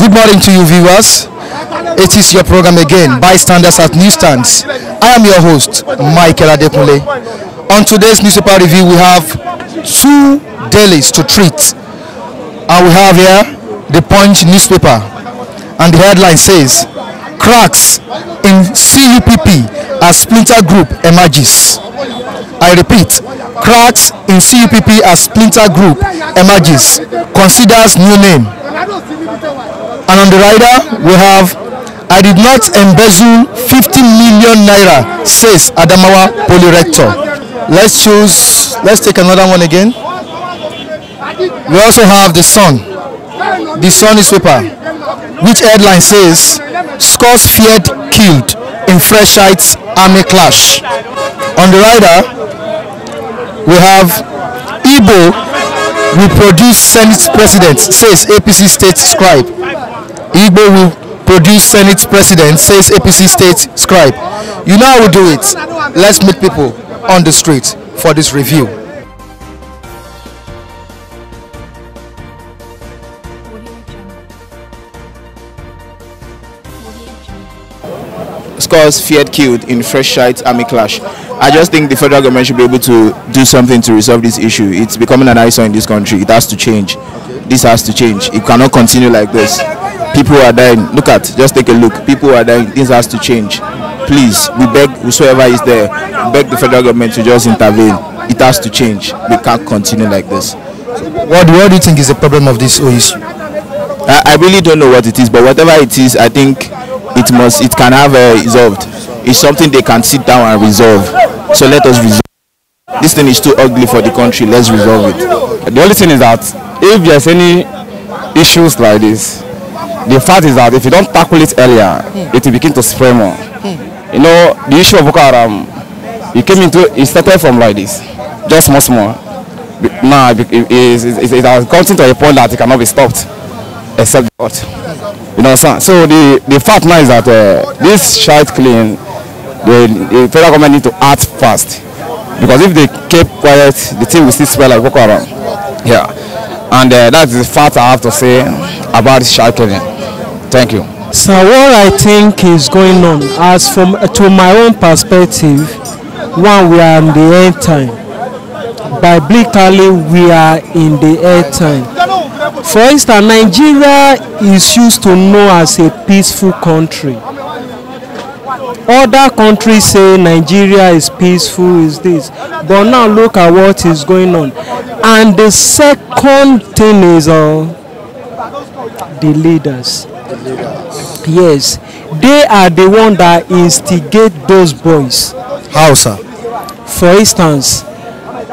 Good morning to you viewers. It is your program again, Bystanders at Newsstands. I am your host, Michael Adekunle. On today's newspaper review, we have two dailies to treat. And we have here the Punch newspaper. And the headline says, cracks in CUPP as Splinter Group emerges. I repeat, cracks in CUPP as Splinter Group emerges. Considers new name. And on the rider, we have, I did not embezzle 50 million naira, says Adamawa Poly Rector. Let's take another one again. We also have the Sun newspaper, which headline says, scores feared killed in Shi'Ites army clash. On the rider, we have Igbo will produce Senate president, says APC state scribe. Igbo will produce Senate president, says APC state scribe. You know how we do it. Let's meet people on the street for this review. Scores feared killed in Shi'Ites army clash. I just think the federal government should be able to do something to resolve this issue. It's becoming an eyesore in this country. It has to change. This has to change. It cannot continue like this. People are dying. Just take a look. People are dying. This has to change. Please, we beg whosoever is there, beg the federal government to just intervene. It has to change. We can't continue like this. What do you think is the problem of this issue? I really don't know what it is, but whatever it is, I think it can have resolved. It's something they can sit down and resolve. So let us resolve. This thing is too ugly for the country. Let's resolve it. The only thing is that if there's any issues like this, the fact is that if you don't tackle it earlier, it will begin to spread more. You know, the issue of Boko Haram, it started from like this, just small. Now it has gotten to a point that it cannot be stopped, except God. You know, so the fact now is that this Shi'Ite killing, the federal government need to act fast, because if they keep quiet, the thing will still spread like Boko Haram. Yeah, and that's the fact I have to say about this Shi'Ite killing. Thank you. So what I think is going on, as from to my own perspective, one, we are in the end time. Biblically, we are in the end time. For instance, Nigeria is used to know as a peaceful country. Other countries say Nigeria is peaceful, is this. But now look at what is going on. And the second thing is the leaders. Yes, they are the one that instigate those boys. How, sir? For instance,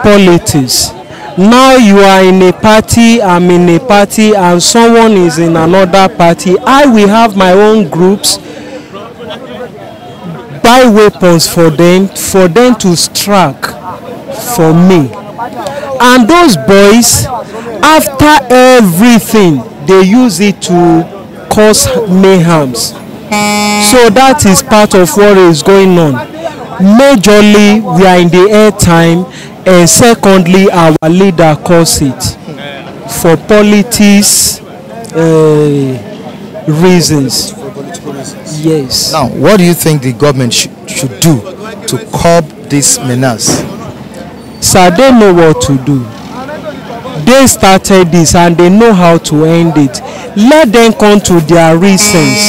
politics. Now you are in a party, I'm in a party, and someone is in another party. I will have my own groups, buy weapons for them to strike for me. And those boys, after everything, they use it to cause mayhems. So that is part of what is going on. Majorly, we are in the air time, and secondly, our leader calls it for politics reasons. Yes. Now, what do you think the government should do to curb this menace? So they know what to do. They started this and they know how to end it. Let them come to their reasons.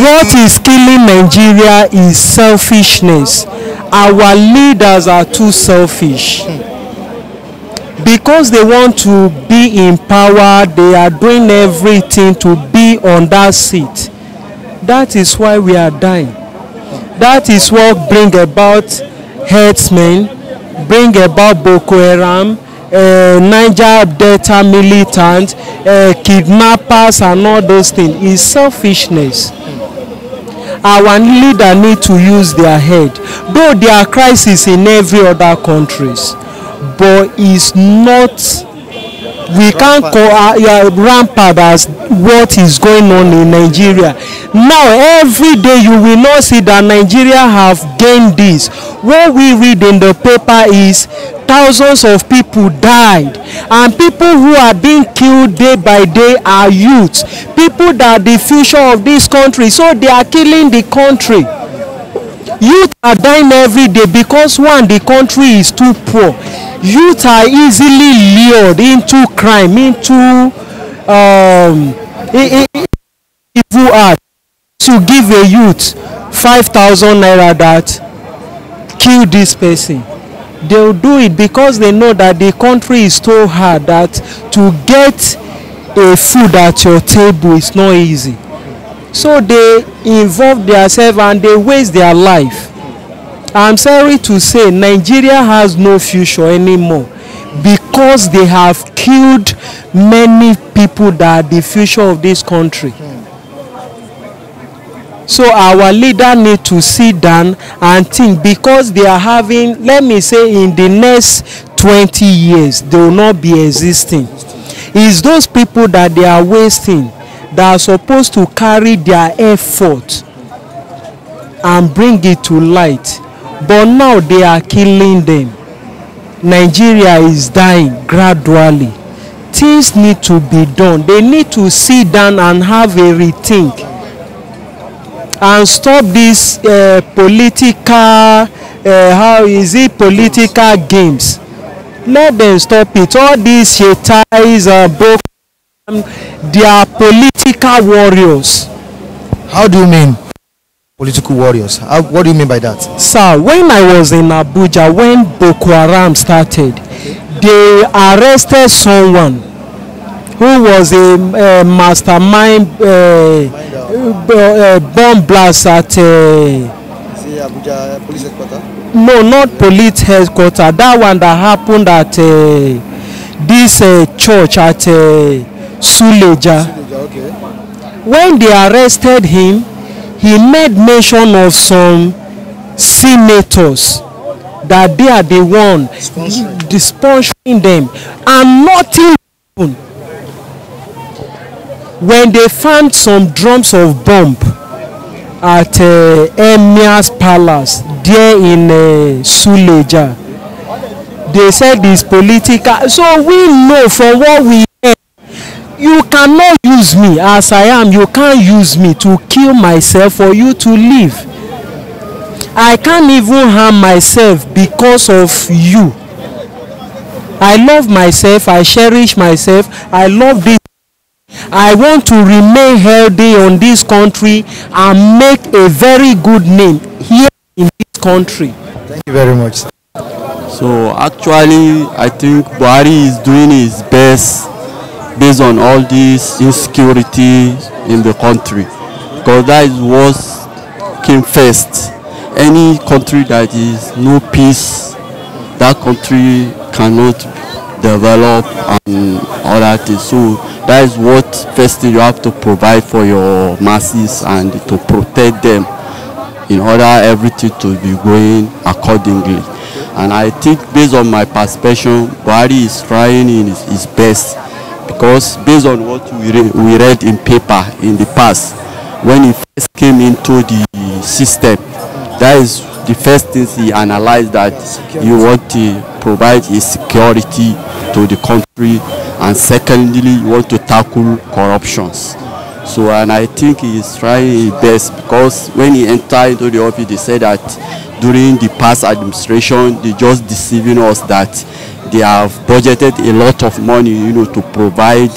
What is killing Nigeria is selfishness. Our leaders are too selfish. Because they want to be in power, they are doing everything to be on that seat. That is why we are dying. That is what brings about herdsmen, bring about Boko Haram, Niger Delta militants, kidnappers, and all those things. It's selfishness. Our leader need to use their head. Though there are crises in every other countries, but it's not We can't rampant as what is going on in Nigeria. Now, every day you will not see that Nigeria have gained this. What we read in the paper is thousands of people died, and people who are being killed day by day are youths, people that are the future of this country. So they are killing the country. Youth are dying every day because one, the country is too poor. Youth are easily lured into crime, into evil art. To give a youth 5,000 naira that kill this person, they'll do it because they know that the country is so hard that to get a food at your table is not easy. So they involve themselves and they waste their life. I'm sorry to say Nigeria has no future anymore because they have killed many people that are the future of this country. So our leader need to sit down and think, because they are having, let me say, in the next 20 years they will not be existing. It's those people that they are wasting that are supposed to carry their effort and bring it to light, but now they are killing them. Nigeria is dying gradually. Things need to be done. They need to sit down and have a rethink and stop this political political games. Let them stop it. All these Shi'Ites they are political warriors. How do you mean political warriors? What do you mean by that? Sir, when I was in Abuja, when Boko Haram started, they arrested someone who was a mastermind bomb blast at Abuja police headquarters? No, not police headquarters. That one that happened at this church at Suleja. Okay. When they arrested him, he made mention of some senators that they are the one sponsoring them, and nothing happened. When they found some drums of bomb at Emir's palace there in Suleja, they said it's political. So we know from what we heard, you cannot use me as I am. You can't use me to kill myself for you to live. I can't even harm myself because of you. I love myself. I cherish myself. I love this. I want to remain healthy on this country and make a very good name here in this country. Thank you very much. So actually, I think Buhari is doing his best based on all this insecurity in the country, because that is what came first. Any country that is no peace, that country cannot develop and all that is. So that is what first thing you have to provide for your masses and to protect them in order everything to be going accordingly. And I think based on my perception, Buhari is trying his best, because based on what we read in paper in the past, when he first came into the system, that is the first thing he analyzed, that he want to provide his security to the country, and secondly, he want to tackle corruptions. So, and I think he is trying his best, because when he entered into the office, they said that during the past administration, they just deceiving us that they have budgeted a lot of money, to provide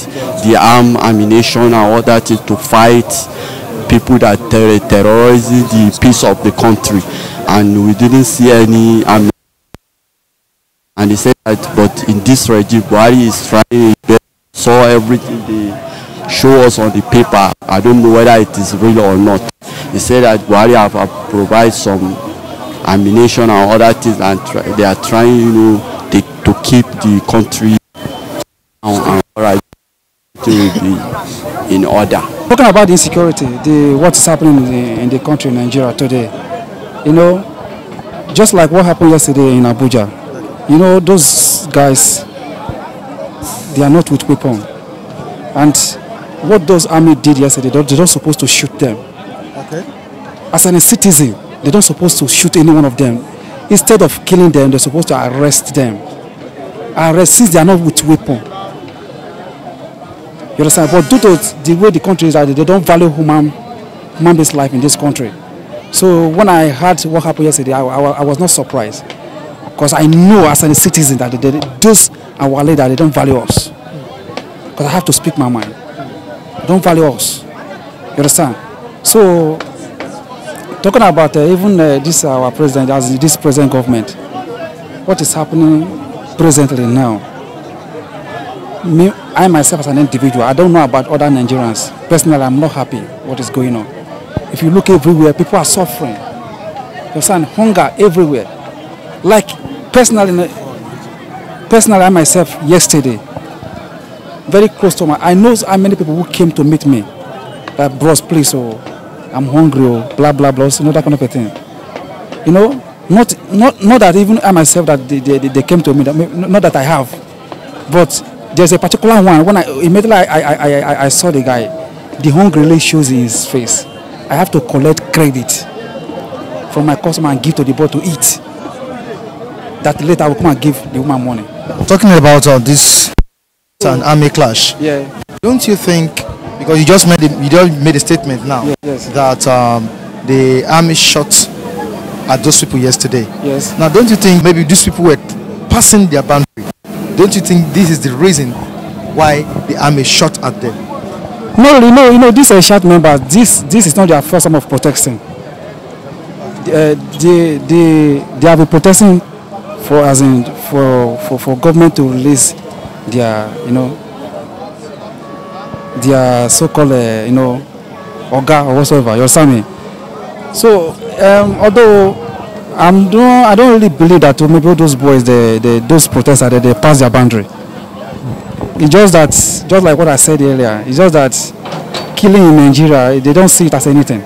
the arm, ammunition, and all that to fight people that terrorize the peace of the country, and we didn't see any ammunition. And they said that, but in this regime, Buhari is trying his best. Saw everything they show us on the paper. I don't know whether it is real or not. They said that Buhari have provide some ammunition and other things, and they are trying, to keep the country to be in order. Talking about insecurity, what is happening in the country, Nigeria today, just like what happened yesterday in Abuja. Those guys, they are not with weapon. And what those army did yesterday, they're not supposed to shoot them. Okay. As a citizen, they're not supposed to shoot any one of them. Instead of killing them, they're supposed to arrest them. Arrest since they are not with weapon. You understand? But due to the way the country is, they don't value human being's life in this country. So when I heard what happened yesterday, I was not surprised. Because I know as a citizen that those our leaders, they don't value us. Because I have to speak my mind. They don't value us. You understand? So, talking about even this our president, as this present government, what is happening presently now, me, I myself as an individual, I don't know about other Nigerians. Personally, I'm not happy what is going on. If you look everywhere, people are suffering. You understand? Hunger everywhere. Like, personally, I myself, yesterday, very close to I know how many people who came to meet me. That, bros, please, oh, I'm hungry, oh, blah, blah, blah, you know, that kind of a thing. You know, not that even I myself that they came to me, not that I have, but there's a particular one, when immediately I saw the guy, the hunger really shows in his face. I have to collect credit from my customer and give to the boy to eat. That later I will come and give the woman money. Talking about this an army clash, yeah. Don't you think, because you just made a statement now, yes. that the army shot at those people yesterday. Yes. Now, don't you think maybe these people were passing their boundary? Don't you think this is the reason why the army shot at them? No, you know, these are short members. This is not their first form of protection. They have been protesting for government to release their, you know, their so-called, you know, Oga or whatsoever. You understand me? So, although I don't really believe that maybe those boys, those protesters, they pass their boundary. It's just that, just like what I said earlier, it's just that killing in Nigeria, they don't see it as anything.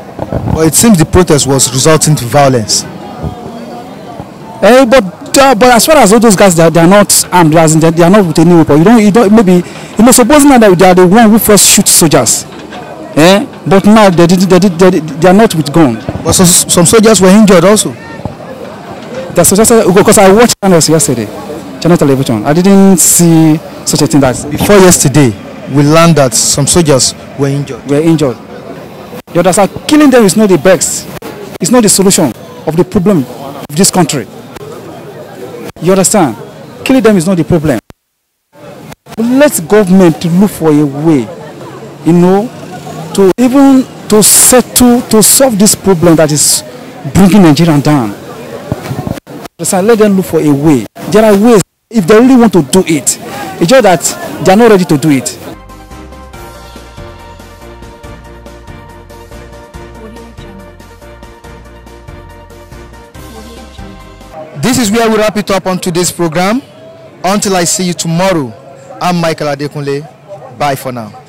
Well, it seems the protest was resulting to violence. But as far as all those guys, they are not armed, they are not with any weapon. You don't maybe, you know, supposing that they are the one who first shoot soldiers. But now they are not with gun. But some soldiers were injured also. The soldiers, because I watched channels yesterday, channel television. I didn't see such a thing. That before yesterday, we learned that some soldiers were injured. You understand? Killing them is not the best. It's not the solution of the problem of this country. You understand? Killing them is not the problem. But let government look for a way, you know, to solve this problem that is bringing Nigeria down. Let them look for a way. There are ways if they really want to do it. It's just that they are not ready to do it. This is where we wrap it up on today's program. Until I see you tomorrow, I'm Michael Adekunle. Bye for now.